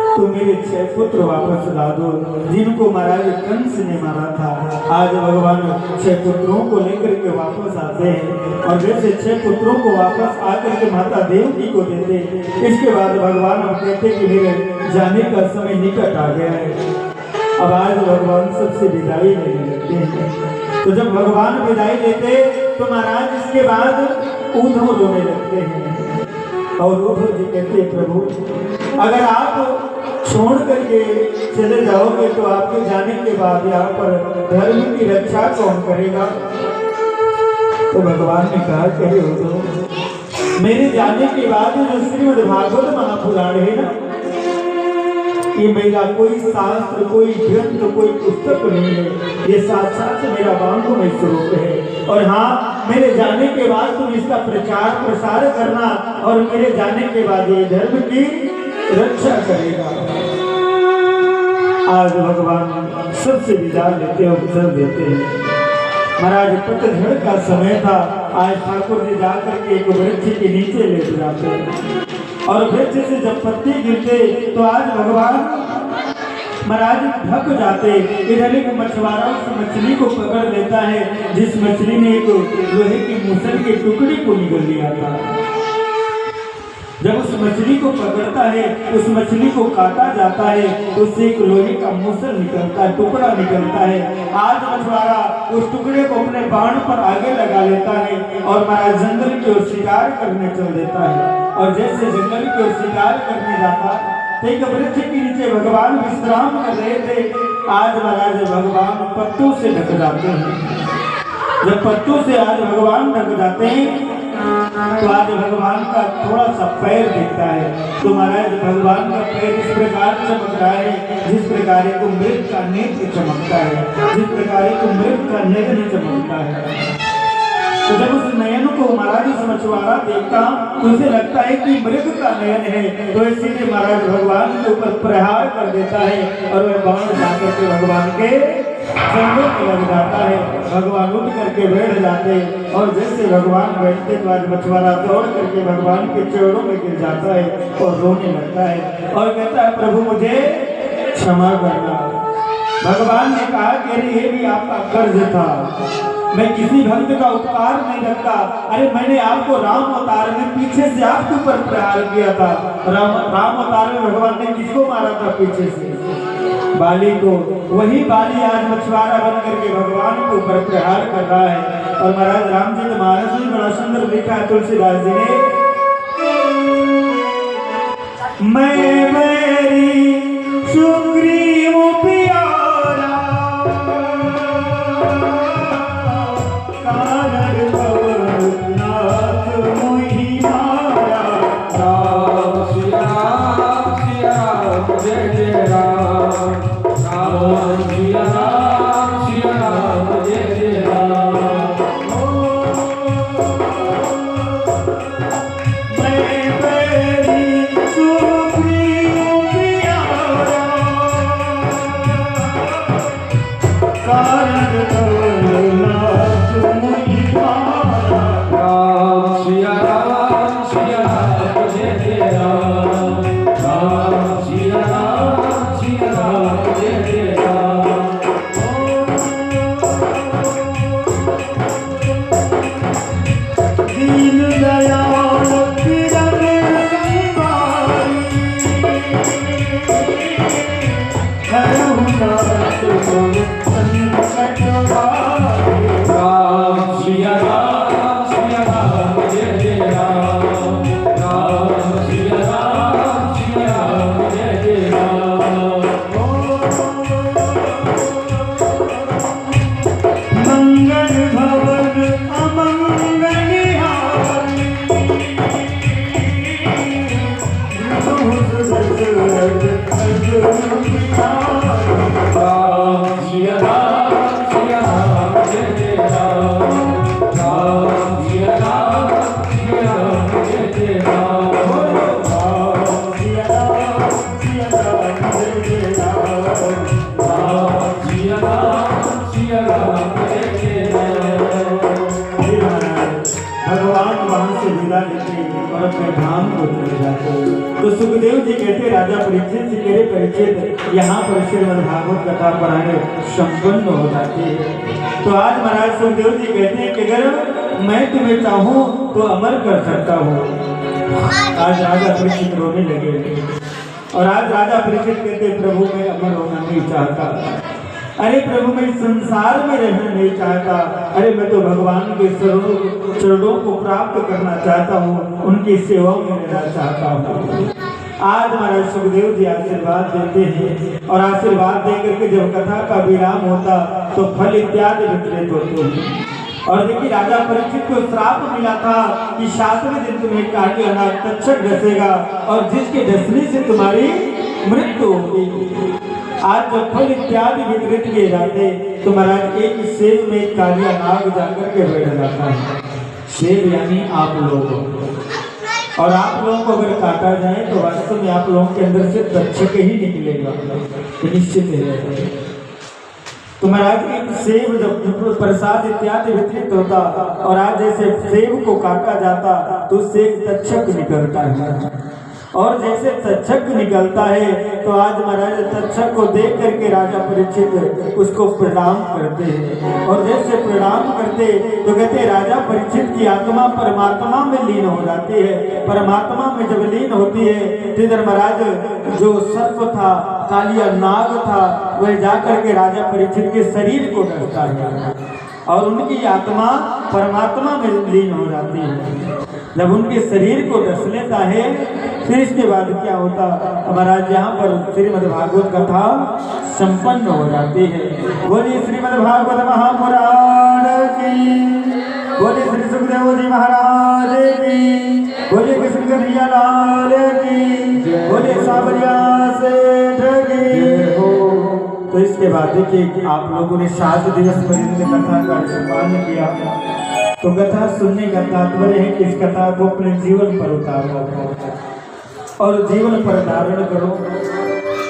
तो मेरे 6 पुत्र वापस ला दो जिनको महाराज कंस ने मारा था। आज भगवान 6 पुत्रों को लेकर के वापस आते हैं और जैसे 6 पुत्रों को वापस आकर के माता देवकी को देते, इसके बाद भगवान अब कहते कि मेरे जाने का समय निकट आ गया है। अब आज भगवान सबसे विदाई लेने लगते हैं। तो जब भगवान विदाई लेते तो महाराज इसके बाद उद्धव रोने लगते हैं और उद्धव जी कहते हैं प्रभु अगर आप छोड़ करके चले जाओगे तो आपके जाने के बाद यहाँ पर धर्म की रक्षा कौन करेगा। तो भगवान ने कहा कहे उद्धव मेरे जाने के बाद जो श्रीमद् भागवत महापुराण है ना, ये मेरा कोई शास्त्र, कोई ग्रंथ, कोई पुस्तक नहीं है, ये साक्षात मेरा वांगमय स्वरूप है। और हाँ, मेरे जाने के बाद तुम इसका प्रचार प्रसार करना और मेरे जाने के बाद ये धर्म की रक्षा करेगा। आज भगवान सबसे विदा लेते हैं, अवसर देते हैं। महाराज पतझड़ का समय था। आज ठाकुर जी जाकर के एक वृक्ष के नीचे लेट जाते हैं और वृक्ष से जब पत्ते गिरते तो आज भगवान महाराज ढक जाते। इधर एक मछुआरा उस मछली को पकड़ लेता है जिस मछली ने एक लोहे की मूसल के टुकड़ी को निगल लिया था। जब उस मछली को पकड़ता है, उस मछली को काटा जाता है तो उससे एक लोहे का मूसल निकलता है, टुकड़ा निकलता है। आज मछुआरा उस टुकड़े को अपने बाण पर आगे लगा लेता है और महाराज जंगल की ओर शिकार करने चल देता है। और जैसे जंगल की ओर शिकार करने जाता तो एक वृक्ष के नीचे भगवान विश्राम कर रहे थे। आज महाराज भगवान पत्तों से ढक जाते हैं। जब पत्तों से आज भगवान ढक जाते हैं तो आज भगवान का थोड़ा सा पैर दिखता है। तो महाराज भगवान का पैर इस प्रकार चमक रहा है जिस प्रकार एक मृग का नेत्र चमकता है, जिस प्रकार एक मृग का नयन चमकता है। तो जब उस नयन को महाराज उस मछुआरा देखता तो उसे लगता है कि मृग का नयन है, तो इसीलिए महाराज भगवान के ऊपर प्रहार कर देता है और वह बाण जाकर के भगवान के जंगल में लग जाता है। भगवान उठ करके बैठ जाते और जैसे भगवान बैठते तो आज मछुआरा दौड़ करके भगवान के चरणों में गिर जाता है और रोने लगता है और कहता है प्रभु मुझे क्षमा करना। भगवान ने कहा कि अरे ये भी आपका कर्ज था, मैं किसी भक्त का उपकार नहीं रखता। अरे मैंने आपको राम अवतार में पीछे से आपके ऊपर प्रहार किया था। राम अवतार में भगवान ने किसको मारा था? पीछे से बाली को। वही बाली आज मछुआरा बन करके भगवान के ऊपर प्रहार कर रहा है। और महाराज रामचंद्र महाराज ने बड़ा सुंदर लिखा है तुलसीदास जी ने, मैं मेरी सुग्रीव प्यारा कारण नाथ मोहि मारा। राम श्री राम जय जय राम, राम श्री राम जय जय राम। भगवान वहां से विदा लेते और अपने धाम को चले जाते। तो सुखदेव जी कहते राजा परीक्षित से मेरे परीक्षित यहाँ पर श्रीमद् भागवत कथा पढ़ाने संपन्न हो जाती है। तो आज महाराज सुखदेव जी कहते हैं कि अगर मैं तुम्हें चाहूँ तो अमर कर सकता हूँ। आज राजा परीक्षित रोने लगे और आज राजा परीक्षित कहते प्रभु मैं अमर होना नहीं चाहता। अरे प्रभु मैं संसार में रहना नहीं चाहता। अरे मैं तो भगवान के चरणों को प्राप्त करना चाहता हूँ, उनकी सेवा में रहना चाहता हूँ। आज महाराज सुखदेव जी आशीर्वाद देते हैं और आशीर्वाद देकर के जब कथा का विराम होता तो फल इत्यादि वितरित होते हैं। और देखिए राजा परीक्षित को श्राप मिला था कि 7वें दिन तुम्हें काटी अनाज तक्षक डसेगा और जिसके डसने से तुम्हारी मृत्यु होगी। आज जब फल इत्यादि वितरित किए जाते तो महाराज एक सेब में कालिया नाग जाकर के बैठ जाता है। सेब यानी आप लोग, और आप लोगों को अगर काटा जाए तो वास्तव में आप लोगों के अंदर से तक्षक ही निकलेगा, निश्चित है। तो महाराज एक सेब जब प्रसाद इत्यादि वितरित होता और आज जैसे सेब को काटा जाता तो सेब तक्षक निकलता है, और जैसे तक्षक निकलता है तो आज महाराज तक्षक को देख करके राजा परीक्षित उसको प्रणाम करते हैं। और जैसे प्रणाम करते तो कहते राजा परीक्षित की आत्मा परमात्मा में लीन हो जाती है। परमात्मा में जब लीन होती है तो इधर महाराज जो सर्प था, कालिया नाग था, वह जाकर के राजा परीक्षित के शरीर को डसता है और उनकी आत्मा परमात्मा में लीन हो जाती है। जब उनके शरीर को डस लेता है फिर इसके बाद क्या होता, महाराज यहाँ पर श्रीमद् भागवत कथा संपन्न हो जाती है। बोलिए श्रीमद् भागवत महापुराण की, बोलिए श्री सुखदेव जी महाराज की, बोलिए कृष्ण कन्हैया लाल की, बोलिए सावरिया सेठ की। तो इसके बाद देखिए आप लोगों ने 7 दिवस पर्यंत कथा का सम्मान किया। तो कथा सुनने का तात्पर्य है कि इस कथा को अपने जीवन पर उतारो और जीवन पर धारण करो।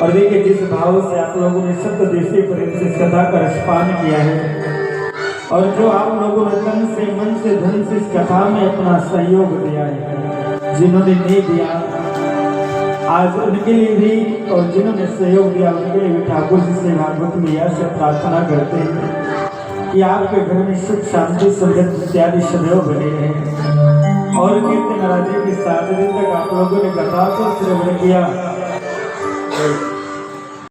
और देखिए जिस भाव से आप लोगों ने सप्तदेशीय पर्यंत इस कथा का रसपान किया है और जो आप लोगों ने तन से मन से धन से इस कथा में अपना सहयोग दिया है, जिन्होंने नहीं दिया आज उनके लिए भी, और जिन्होंने सहयोग दिया उनके लिए भी ठाकुर जी से भागवत में यह से प्रार्थना करते हैं कि आपके घर में सुख शांति समृद्धि इत्यादि सदैव बने रहे। और कहते महाराज जी की 7 दिन तक आप लोगों ने कथा को श्रवण किया।